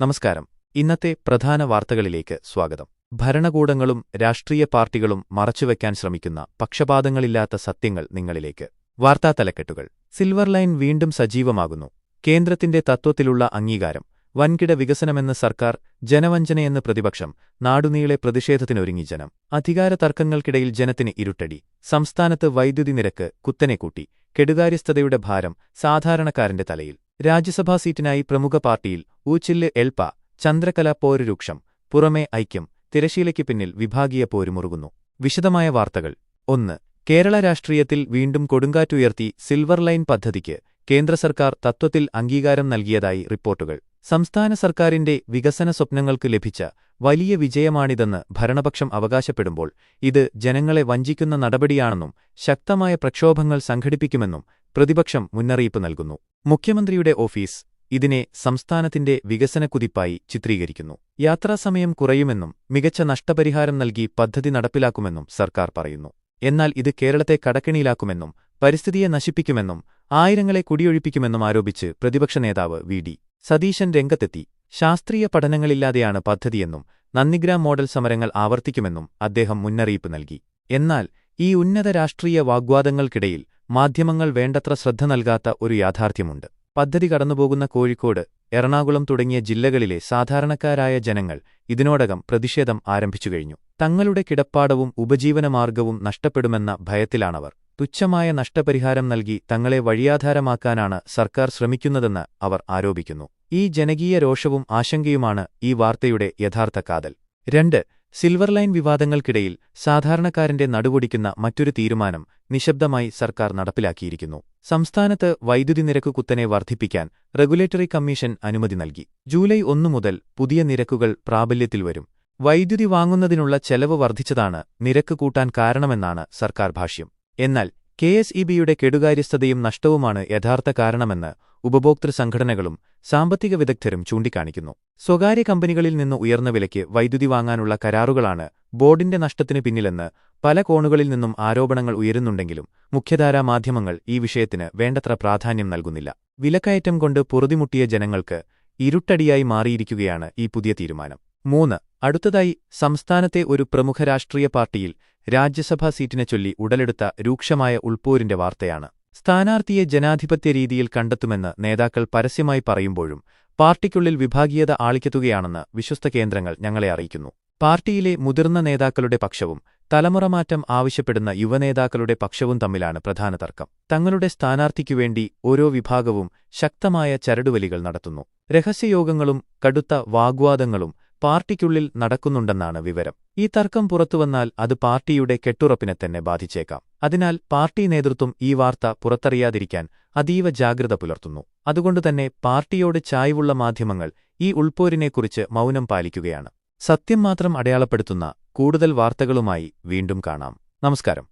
നമസ്കാരം. ഇന്നത്തെ പ്രധാന വാർത്തകളിലേക്ക് സ്വാഗതം. ഭരണകൂടങ്ങളും രാഷ്ട്രീയ പാർട്ടികളും മറച്ചുവെക്കാൻ ശ്രമിക്കുന്ന പക്ഷപാതങ്ങളില്ലാത്ത സത്യങ്ങൾ നിങ്ങളിലേക്ക്. വാർത്താ തലക്കെട്ടുകൾ. സിൽവർ ലൈൻ വീണ്ടും സജീവമാകുന്നു. കേന്ദ്രത്തിന്റെ തത്വത്തിലുള്ള അംഗീകാരം. വൻകിട വികസനമെന്ന് സർക്കാർ, ജനവഞ്ചനയെന്ന് പ്രതിപക്ഷം. നാടുനീളെ പ്രതിഷേധത്തിനൊരുങ്ങി ജനം. അധികാര തർക്കങ്ങൾക്കിടയിൽ ജനത്തിന് ഇരുട്ടടി. സംസ്ഥാനത്ത് വൈദ്യുതി നിരക്ക് കുത്തനെ കൂട്ടി. കെടുകാര്യസ്ഥതയുടെ ഭാരം സാധാരണക്കാരന്റെ തലയിൽ. രാജ്യസഭാ സീറ്റിനായി പ്രമുഖ പാർട്ടിയിൽ ഊച്ചില്ല് എൽപ. ചന്ദ്രകല പോര് രൂക്ഷം. പുറമേ ഐക്യം. തിരശീലയ്ക്ക് പിന്നിൽ വിഭാഗീയ പോര് മുറുകുന്നു. വിശദമായ വാർത്തകൾ. 1. കേരള രാഷ്ട്രീയത്തിൽ വീണ്ടും കൊടുങ്കാറ്റുയർത്തി സിൽവർ ലൈൻ പദ്ധതിക്ക് കേന്ദ്ര സർക്കാർ തത്വത്തിൽ അംഗീകാരം നൽകിയതായി റിപ്പോർട്ടുകൾ. സംസ്ഥാന സർക്കാരിന്റെ വികസന സ്വപ്നങ്ങൾക്ക് ലഭിച്ച വലിയ വിജയമാണിതെന്ന് ഭരണപക്ഷം അവകാശപ്പെടുമ്പോൾ ഇത് ജനങ്ങളെ വഞ്ചിക്കുന്ന നടപടിയാണെന്നും ശക്തമായ പ്രക്ഷോഭങ്ങൾ സംഘടിപ്പിക്കുമെന്നും പ്രതിപക്ഷം മുന്നറിയിപ്പ് നൽകുന്നു. മുഖ്യമന്ത്രിയുടെ ഓഫീസ് ഇതിനെ സംസ്ഥാനത്തിന്റെ വികസനക്കുതിപ്പായി ചിത്രീകരിക്കുന്നു. യാത്രാസമയം കുറയുമെന്നും മികച്ച നഷ്ടപരിഹാരം നൽകി പദ്ധതി നടപ്പിലാക്കുമെന്നും സർക്കാർ പറയുന്നു. എന്നാൽ ഇത് കേരളത്തെ കടക്കെണിയിലാക്കുമെന്നും പരിസ്ഥിതിയെ നശിപ്പിക്കുമെന്നും ആയിരങ്ങളെ കുടിയൊഴിപ്പിക്കുമെന്നും ആരോപിച്ച് പ്രതിപക്ഷ നേതാവ് വി.ഡി. സതീശൻ രംഗത്തെത്തി. ശാസ്ത്രീയ പഠനങ്ങളില്ലാതെയാണ് പദ്ധതിയെന്നും നന്ദിഗ്രാം മോഡൽ സമരങ്ങൾ ആവർത്തിക്കുമെന്നും അദ്ദേഹം മുന്നറിയിപ്പ് നൽകി. എന്നാൽ ഈ ഉന്നത രാഷ്ട്രീയ വാഗ്വാദങ്ങൾക്കിടയിൽ മാധ്യമങ്ങൾ വേണ്ടത്ര ശ്രദ്ധ നൽകാത്ത ഒരു യാഥാർത്ഥ്യമുണ്ട്. പദ്ധതി കടന്നുപോകുന്ന കോഴിക്കോട്, എറണാകുളം തുടങ്ങിയ ജില്ലകളിലെ സാധാരണക്കാരായ ജനങ്ങൾ ഇതിനോടകം പ്രതിഷേധം ആരംഭിച്ചുകഴിഞ്ഞു. തങ്ങളുടെ കിടപ്പാടവും ഉപജീവനമാർഗവും നഷ്ടപ്പെടുമെന്ന ഭയത്തിലാണവർ. തുച്ഛമായ നഷ്ടപരിഹാരം നൽകി തങ്ങളെ വഴിയാധാരമാക്കാനാണ് സർക്കാർ ശ്രമിക്കുന്നതെന്ന് അവർ ആരോപിക്കുന്നു. ഈ ജനകീയ രോഷവും ആശങ്കയുമാണ് ഈ വാർത്തയുടെ യഥാർത്ഥ കാതൽ. 2. സിൽവർ ലൈൻ വിവാദങ്ങൾക്കിടയിൽ സാധാരണക്കാരന്റെ നടുവൊടിക്കുന്ന മറ്റൊരു തീരുമാനം നിശബ്ദമായി സർക്കാർ നടപ്പിലാക്കിയിരിക്കുന്നു. സംസ്ഥാനത്ത് വൈദ്യുതി നിരക്ക് കുത്തനെ വർദ്ധിപ്പിക്കാൻ റെഗുലേറ്ററി കമ്മീഷൻ അനുമതി നൽകി. ജൂലൈ 1 മുതൽ പുതിയ നിരക്കുകൾ പ്രാബല്യത്തിൽ വരും. വൈദ്യുതി വാങ്ങുന്നതിനുള്ള ചെലവ് വർദ്ധിച്ചതാണ് നിരക്ക് കൂട്ടാൻ കാരണമെന്നാണ് സർക്കാർ ഭാഷ്യം. എന്നാൽ കെ.എസ്.ഇ.ബിയുടെ കെടുകാര്യസ്ഥതയും നഷ്ടവുമാണ് യഥാർത്ഥ കാരണമെന്ന് ഉപഭോക്തൃ സംഘടനകളും സാമ്പത്തിക വിദഗ്ധരും ചൂണ്ടിക്കാണിക്കുന്നു. സ്വകാര്യ കമ്പനികളിൽ നിന്ന് ഉയർന്ന വിലയ്ക്ക് വൈദ്യുതി വാങ്ങാനുള്ള കരാറുകളാണ് ബോർഡിന്റെ നഷ്ടത്തിനു പിന്നിലെന്ന് പല കോണുകളിൽ നിന്നും ആരോപണങ്ങൾ ഉയരുന്നുണ്ടെങ്കിലും മുഖ്യധാരാ മാധ്യമങ്ങൾ ഈ വിഷയത്തിന് വേണ്ടത്ര പ്രാധാന്യം നൽകുന്നില്ല. വിലക്കയറ്റം കൊണ്ട് പൊറുതിമുട്ടിയ ജനങ്ങൾക്ക് ഇരുട്ടടിയായി മാറിയിരിക്കുകയാണ് ഈ പുതിയ തീരുമാനം. 3. അടുത്തതായി സംസ്ഥാനത്തെ ഒരു പ്രമുഖ രാഷ്ട്രീയ പാർട്ടിയിൽ രാജ്യസഭാ സീറ്റിനെ ചൊല്ലി ഉടലെടുത്ത രൂക്ഷമായ ഉൾപ്പോരിന്റെ വാർത്തയാണ്. സ്ഥാനാർത്ഥിയെ ജനാധിപത്യ രീതിയിൽ കണ്ടെത്തുമെന്ന് നേതാക്കൾ പരസ്യമായി പറയുമ്പോഴും പാർട്ടിക്കുള്ളിൽ വിഭാഗീയത ആളിക്കത്തുകയാണെന്ന് വിശ്വസ്ത കേന്ദ്രങ്ങൾ ഞങ്ങളെ അറിയിക്കുന്നു. പാർട്ടിയിലെ മുതിർന്ന നേതാക്കളുടെ പക്ഷവും തലമുറമാറ്റം ആവശ്യപ്പെടുന്ന യുവനേതാക്കളുടെ പക്ഷവും തമ്മിലാണ് പ്രധാന തർക്കം. തങ്ങളുടെ സ്ഥാനാർത്ഥിക്കുവേണ്ടി ഓരോ വിഭാഗവും ശക്തമായ ചരടുവലികൾ നടത്തുന്നു. രഹസ്യയോഗങ്ങളും കടുത്ത വാഗ്വാദങ്ങളും പാർട്ടിക്കുള്ളിൽ നടക്കുന്നുണ്ടെന്നാണ് വിവരം. ഈ തർക്കം പുറത്തുവന്നാൽ അത് പാർട്ടിയുടെ കെട്ടുറപ്പിനെ തന്നെ ബാധിച്ചേക്കാം. അതിനാൽ പാർട്ടി നേതൃത്വം ഈ വാർത്ത പുറത്തറിയാതിരിക്കാൻ അതീവ ജാഗ്രത പുലർത്തുന്നു. അതുകൊണ്ടുതന്നെ പാർട്ടിയോട് ചായ്വുള്ള മാധ്യമങ്ങൾ ഈ ഉൾപ്പോരിനെക്കുറിച്ച് മൗനം പാലിക്കുകയാണ്. സത്യം മാത്രം അടയാളപ്പെടുത്തുന്ന കൂടുതൽ വാർത്തകളുമായി വീണ്ടും കാണാം. നമസ്കാരം.